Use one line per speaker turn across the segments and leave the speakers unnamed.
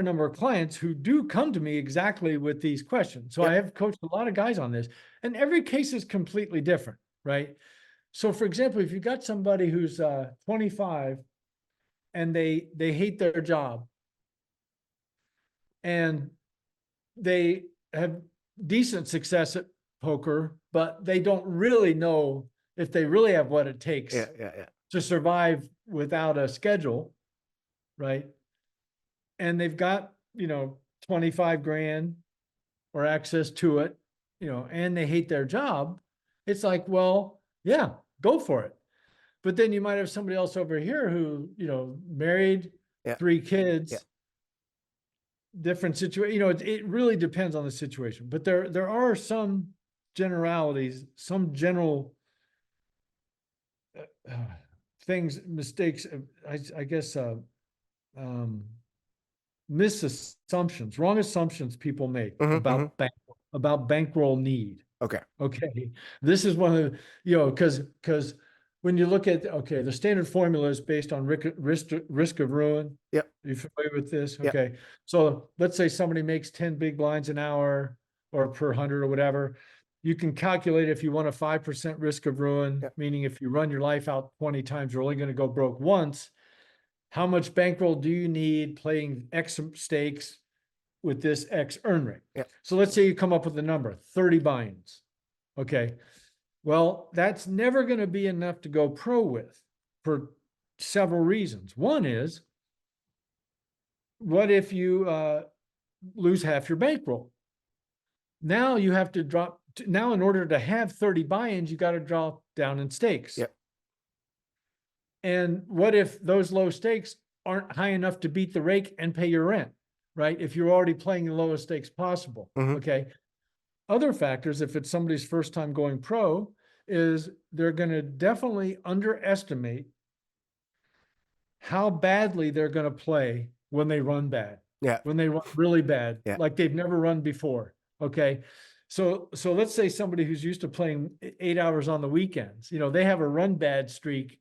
number of clients who do come to me exactly with these questions. So I have coached a lot of guys on this, and every case is completely different, right? So for example, if you've got somebody who's 25 and they hate their job and they have decent success at poker, but they don't really know if they really have what it takes to survive without a schedule, right? And they've got, 25 grand or access to it, and they hate their job. It's like, well, yeah, go for it. But then you might have somebody else over here who, married, 3 kids, different situation. It really depends on the situation, but there are some generalities, some general things, mistakes, I guess, misassumptions, wrong assumptions people make about bankroll need. Okay. This is one of the, because when you look at, the standard formula is based on risk of ruin. Yep. Are you familiar with this? Yep. Okay. So let's say somebody makes 10 big blinds an hour or per 100 or whatever. You can calculate if you want a 5% risk of ruin, meaning if you run your life out 20 times, you're only going to go broke once. How much bankroll do you need playing X stakes with this X earn rate? So let's say you come up with a number, 30 buy-ins. Okay. Well, that's never going to be enough to go pro with for several reasons. One is, what if you lose half your bankroll? Now you have to drop, now in order to have 30 buy-ins, you got to drop down in stakes. And what if those low stakes aren't high enough to beat the rake and pay your rent, right? If you're already playing the lowest stakes possible, okay? Other factors, if it's somebody's first time going pro, is they're going to definitely underestimate how badly they're going to play when they run bad. When they run really bad, like they've never run before, okay? So let's say somebody who's used to playing 8 hours on the weekends, they have a run bad streak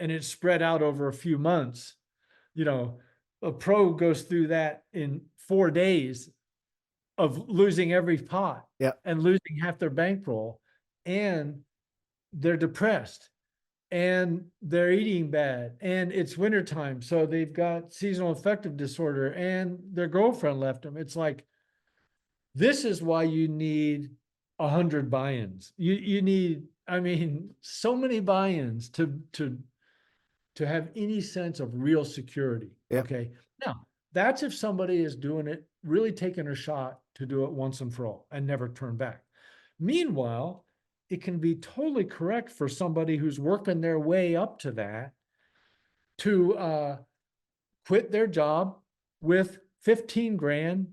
and it's spread out over a few months. A pro goes through that in 4 days of losing every pot and losing half their bankroll, and they're depressed and they're eating bad and it's wintertime. So they've got seasonal affective disorder and their girlfriend left them. It's like, this is why you need 100 buy-ins. You need, so many buy-ins to have any sense of real security. Okay. Now, that's if somebody is doing it, really taking a shot to do it once and for all and never turn back. Meanwhile, it can be totally correct for somebody who's working their way up to that to quit their job with 15 grand.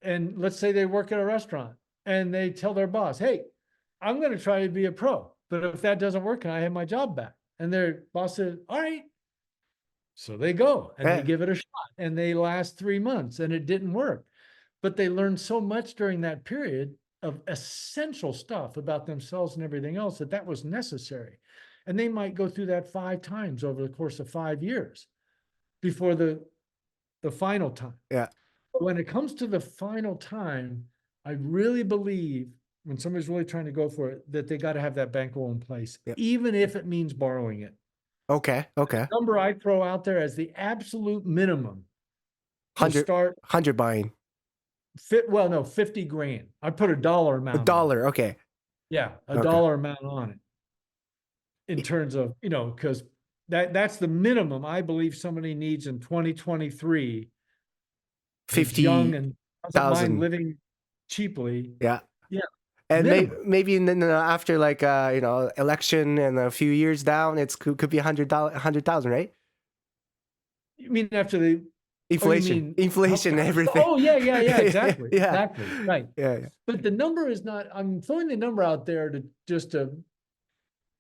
And let's say they work at a restaurant and they tell their boss, hey, I'm going to try to be a pro, but if that doesn't work, can I have my job back? And their boss says, all right. So they go and they give it a shot and they last 3 months and it didn't work. But they learned so much during that period of essential stuff about themselves and everything else that was necessary. And they might go through that 5 times over the course of 5 years before the final time. But when it comes to the final time, I really believe when somebody's really trying to go for it, that they got to have that bankroll in place, even if it means borrowing it. Okay. The number I throw out there as the absolute minimum. 100 buying. 50 grand. I put $1 amount. $1, okay. Yeah, $1 amount on it. In terms of, because that's the minimum I believe somebody needs in 2023. 50 young and doesn't mind living cheaply. And maybe after election and a few years down, it could be 100,000, right? You mean after the inflation, inflation, everything? Oh yeah, exactly, exactly, right. But the number is not. I'm throwing the number out there to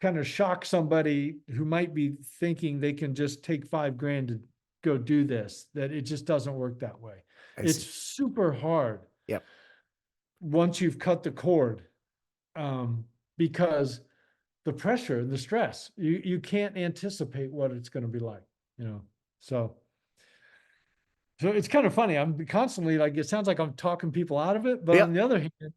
kind of shock somebody who might be thinking they can just take 5 grand to go do this. That it just doesn't work that way. It's super hard. Once you've cut the cord, because the pressure and the stress, you can't anticipate what it's going to be like, so So it's kind of funny. I'm constantly like, it sounds like I'm talking people out of it, but on the other hand,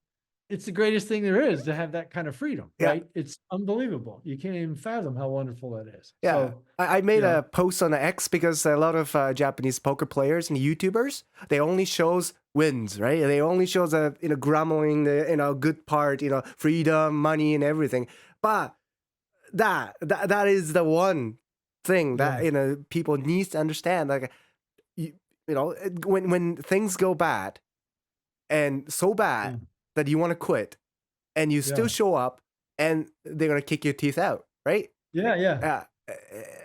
it's the greatest thing there is to have that kind of freedom, right? It's unbelievable. You can't even fathom how wonderful that is.
Yeah,
So,
I made a post on X because a lot of Japanese poker players and YouTubers, they only shows wins, right? They only shows grumbling, the good part, freedom, money, and everything. But that is the one thing that people need to understand. Like, when things go bad, and so bad that you want to quit, and you still show up, and they're gonna kick your teeth out, right?
Yeah.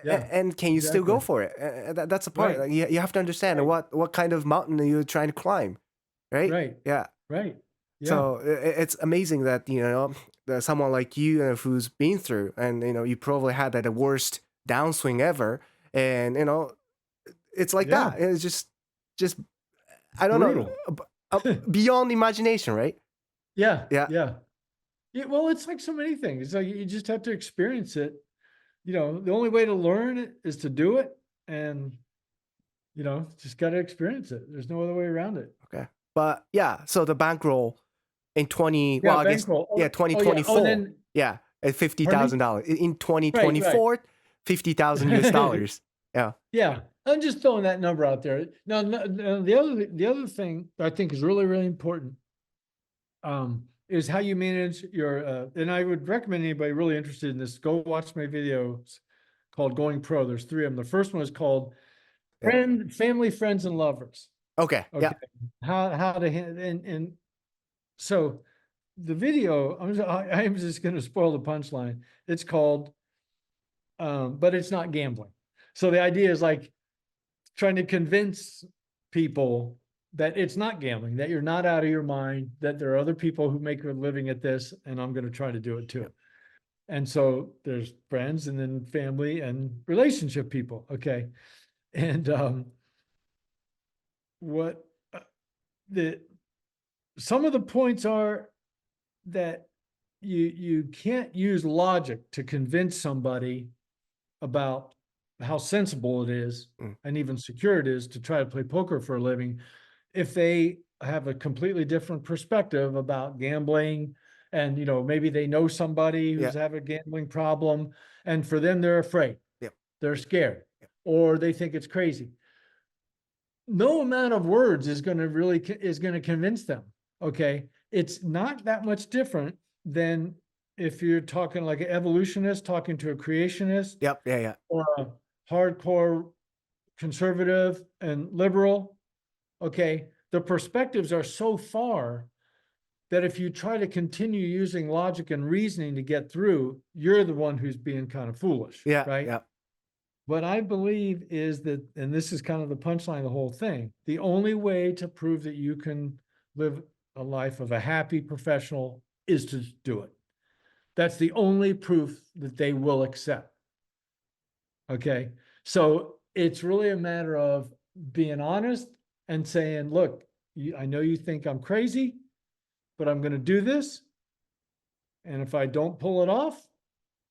And can you still go for it? That's the part. Like, you have to understand what kind of mountain you're trying to climb, right?
Right.
Yeah.
Right. Yeah.
So it's amazing that that someone like you who's been through, and you probably had the worst downswing ever, and it's like that. It's just I don't know, beyond imagination, right?
Yeah. Well, it's like so many things. It's like you just have to experience it. The only way to learn it is to do it, and just got to experience it. There's no other way around it.
Okay, but so the bankroll in 2024, at $50,000 in 2024, $50,000 US.
Yeah. I'm just throwing that number out there. Now, the other thing I think is really, really important is how you manage your, and I would recommend anybody really interested in this, go watch my videos called Going Pro. There's 3 of them. The first one is called Family, Friends, and Lovers.
Okay. Yeah.
How to handle, and so the video, I'm just going to spoil the punchline. It's called, but it's not gambling. So the idea is like trying to convince people that it's not gambling, that you're not out of your mind, that there are other people who make a living at this, and I'm going to try to do it too. And so there's friends, and then family, and relationship people. Okay. And some of the points are that you can't use logic to convince somebody about how sensible it is and even secure it is to try to play poker for a living if they have a completely different perspective about gambling, and maybe they know somebody who's have a gambling problem, and for them they're afraid, they're scared, or they think it's crazy. No amount of words is going to convince them. Okay, it's not that much different than if you're talking like an evolutionist talking to a creationist, or a hardcore conservative and liberal. Okay, the perspectives are so far that if you try to continue using logic and reasoning to get through, you're the one who's being kind of foolish, right? What I believe is that, and this is kind of the punchline of the whole thing, the only way to prove that you can live a life of a happy professional is to do it. That's the only proof that they will accept. Okay, so it's really a matter of being honest and saying, look, I know you think I'm crazy, but I'm going to do this. And if I don't pull it off,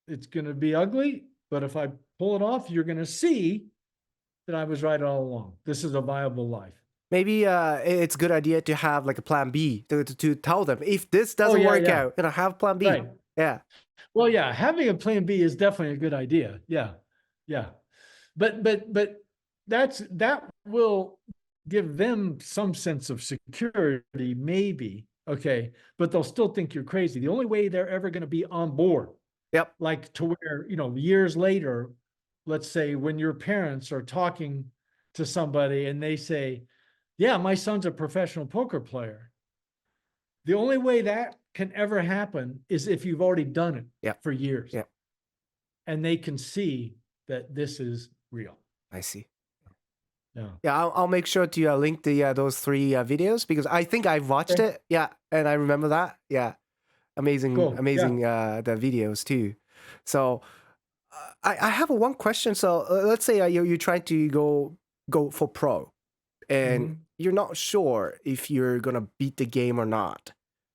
it's going to be ugly. But if I pull it off, you're going to see that I was right all along. This is a viable life.
Maybe it's a good idea to have like a plan B to tell them if this doesn't work out, have plan B.
Right.
Yeah.
Well, having a plan B is definitely a good idea. Yeah. But that will give them some sense of security, maybe. Okay, but they'll still think you're crazy. The only way they're ever going to be on board, like to where, years later, let's say when your parents are talking to somebody and they say, yeah, my son's a professional poker player. The only way that can ever happen is if you've already done it for years. And they can see that this is real.
I see.
Yeah,
I'll make sure to link those 3 videos because I think I've watched it. Yeah, and I remember that. Yeah, amazing,
cool.
The videos too. So I have one question. So let's say you're trying to go for pro, and you're not sure if you're gonna beat the game or not.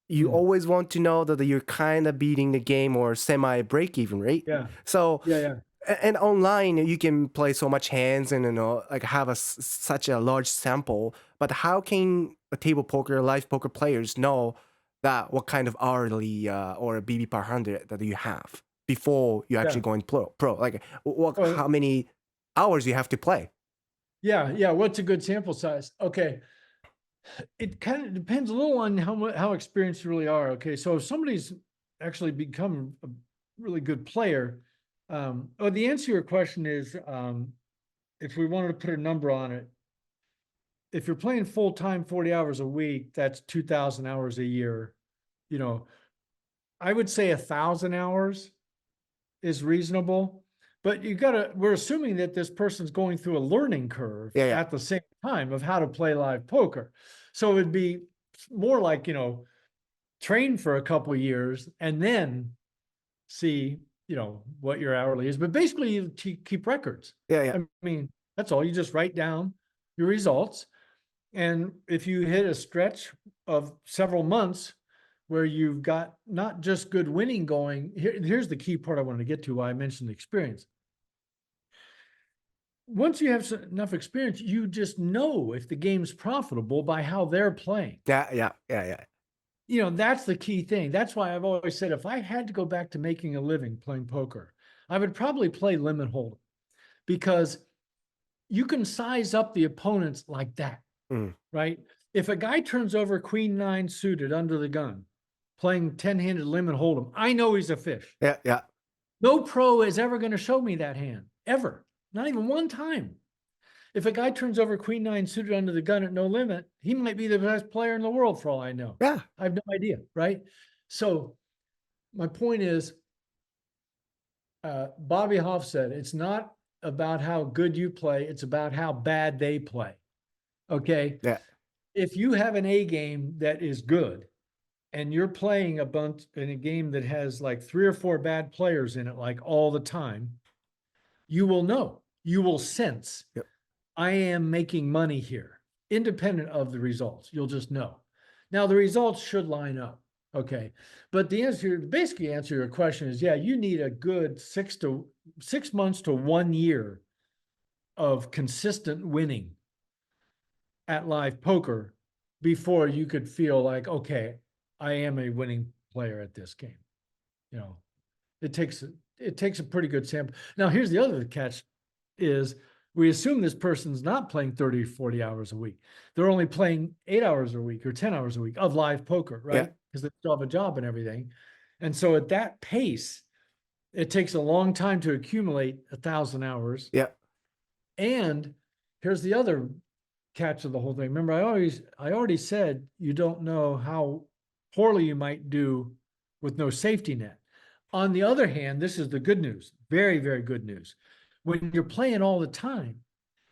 You always want to know that you're kind of beating the game or semi break even, right?
Yeah.
So And online you can play so much hands and like have such a large sample. But how can a table poker, live poker players know that what kind of hourly or BB per 100 that you have before you actually going pro? Like how many hours you have to play?
Yeah. What's a good sample size? Okay. It kind of depends a little on how experienced you really are. Okay. So if somebody's actually become a really good player, the answer to your question is, if we wanted to put a number on it, if you're playing full time, 40 hours a week, that's 2,000 hours a year. I would say 1,000 hours is reasonable, but we're assuming that this person's going through a learning curve at the same time of how to play live poker. So it'd be more like, train for a couple of years and then see, what your hourly is. But basically you keep records.
Yeah.
I mean, that's all. You just write down your results. And if you hit a stretch of several months where you've got not just good winning going, here's the key part I wanted to get to, why I mentioned the experience. Once you have enough experience, you just know if the game's profitable by how they're playing.
Yeah.
That's the key thing. That's why I've always said, if I had to go back to making a living playing poker, I would probably play limit hold'em, because you can size up the opponents like that, right? If a guy turns over queen 9 suited under the gun, playing 10-handed limit hold'em, I know he's a fish.
Yeah.
No pro is ever going to show me that hand, ever. Not even one time. If a guy turns over queen 9 suited under the gun at no limit, he might be the best player in the world for all I know.
Yeah.
I have no idea, right? So my point is, Bobby Hoff said, it's not about how good you play, it's about how bad they play. Okay?
Yeah.
If you have an A game that is good, and you're playing a bunch in a game that has like 3 or 4 bad players in it, like all the time, you will know, you will sense, I am making money here, independent of the results. You'll just know. Now the results should line up. Okay. But basically answer your question is, you need a good 6 months to 1 year of consistent winning at live poker before you could feel like, okay, I am a winning player at this game. It takes a pretty good sample. Now, here's the other catch is, we assume this person's not playing 30 or 40 hours a week. They're only playing 8 hours a week or 10 hours a week of live poker, right? Because they still have a job and everything. And so at that pace, it takes a long time to accumulate 1,000 hours.
Yeah.
And here's the other catch of the whole thing. Remember, I already said you don't know how poorly you might do with no safety net. On the other hand, this is the good news. Very, very good news. When you're playing all the time,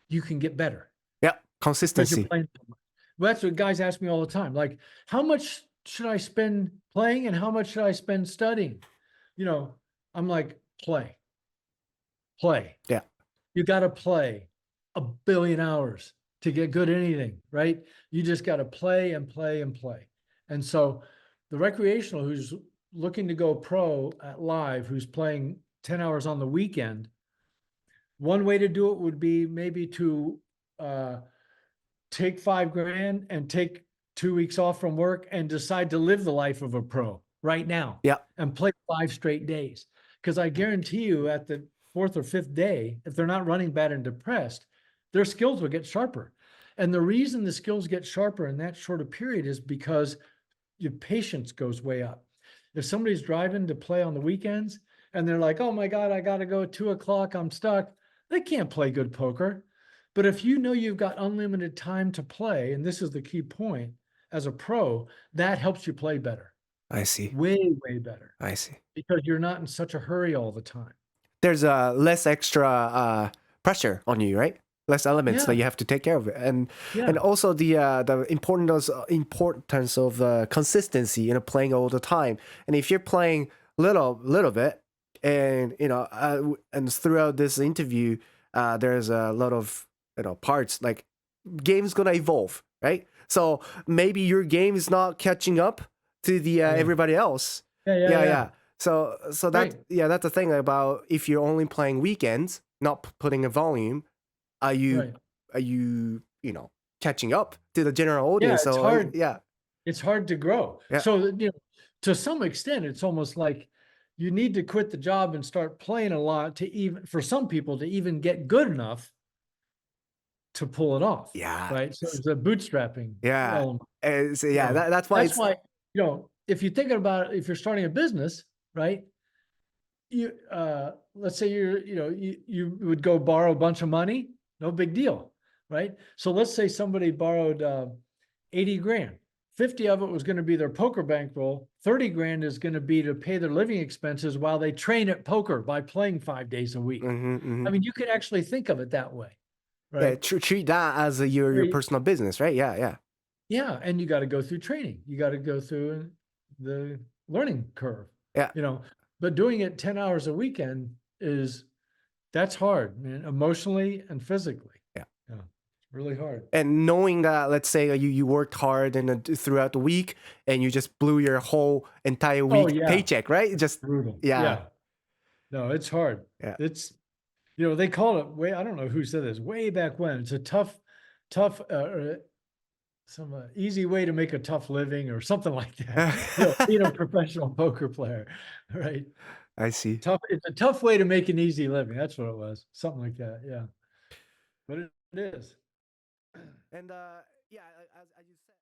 you can get better.
Yeah, consistency.
Well, that's what guys ask me all the time. Like, how much should I spend playing and how much should I spend studying? I'm like, play.
Yeah.
You got to play 1 billion hours to get good at anything, right? You just got to play and play and play. And so the recreational who's looking to go pro at live, who's playing 10 hours on the weekend, one way to do it would be maybe to take $5,000 and take 2 weeks off from work and decide to live the life of a pro right now.
Yeah.
And play 5 straight days. Because I guarantee you at the 4th or 5th day, if they're not running bad and depressed, their skills will get sharper. And the reason the skills get sharper in that short a period is because your patience goes way up. If somebody's driving to play on the weekends and they're like, oh my God, I got to go at 2 o'clock, I'm stuck. They can't play good poker. But if you know you've got unlimited time to play, and this is the key point, as a pro, that helps you play better.
I see.
Way, way better.
I see.
Because you're not in such a hurry all the time.
There's less extra pressure on you, right? Less elements that you have to take care of, and also the importance of consistency, playing all the time. And if you're playing little bit, and and throughout this interview, there's a lot of parts like game's gonna evolve, right? So maybe your game is not catching up to the everybody else. Yeah. So
Right.
that's the thing about if you're only playing weekends, not putting a volume, are you
Right.
catching up to the general
Yeah,
audience?
it's
So
hard.
yeah,
It's hard to grow.
Yeah.
So, to some extent, it's almost like you need to quit the job and start playing a lot for some people to even get good enough to pull it off.
Yeah.
Right. So it's a bootstrapping
yeah,
element.
so
you know.
that's why
That's why, if you're thinking about if you're starting a business, right? Let's say you would go borrow a bunch of money, no big deal, right? So let's say somebody borrowed 80 grand. 50 of it was going to be their poker bankroll. 30 grand is going to be to pay their living expenses while they train at poker by playing 5 days a week.
Mhm.
I mean, you can actually think of it that way,
Yeah,
right?
treat that as your
Where you-
personal business, right? Yeah.
Yeah, and you got to go through training. You got to go through the learning curve.
Yeah.
But doing it 10 hours a weekend that's hard, man, emotionally and physically.
Yeah.
It's really hard.
And knowing that, let's say you worked hard and throughout the week, and you just blew your whole entire week
yeah.
paycheck, right? Just
Brutal.
Yeah.
No, it's hard.
Yeah.
It's, they call it I don't know who said this way back when. It's a tough, some easy way to make a tough living or something like that. Being a professional poker player, right?
I see.
It's a tough way to make an easy living. That's what it was. Something like that. Yeah. But it is.
And as you said.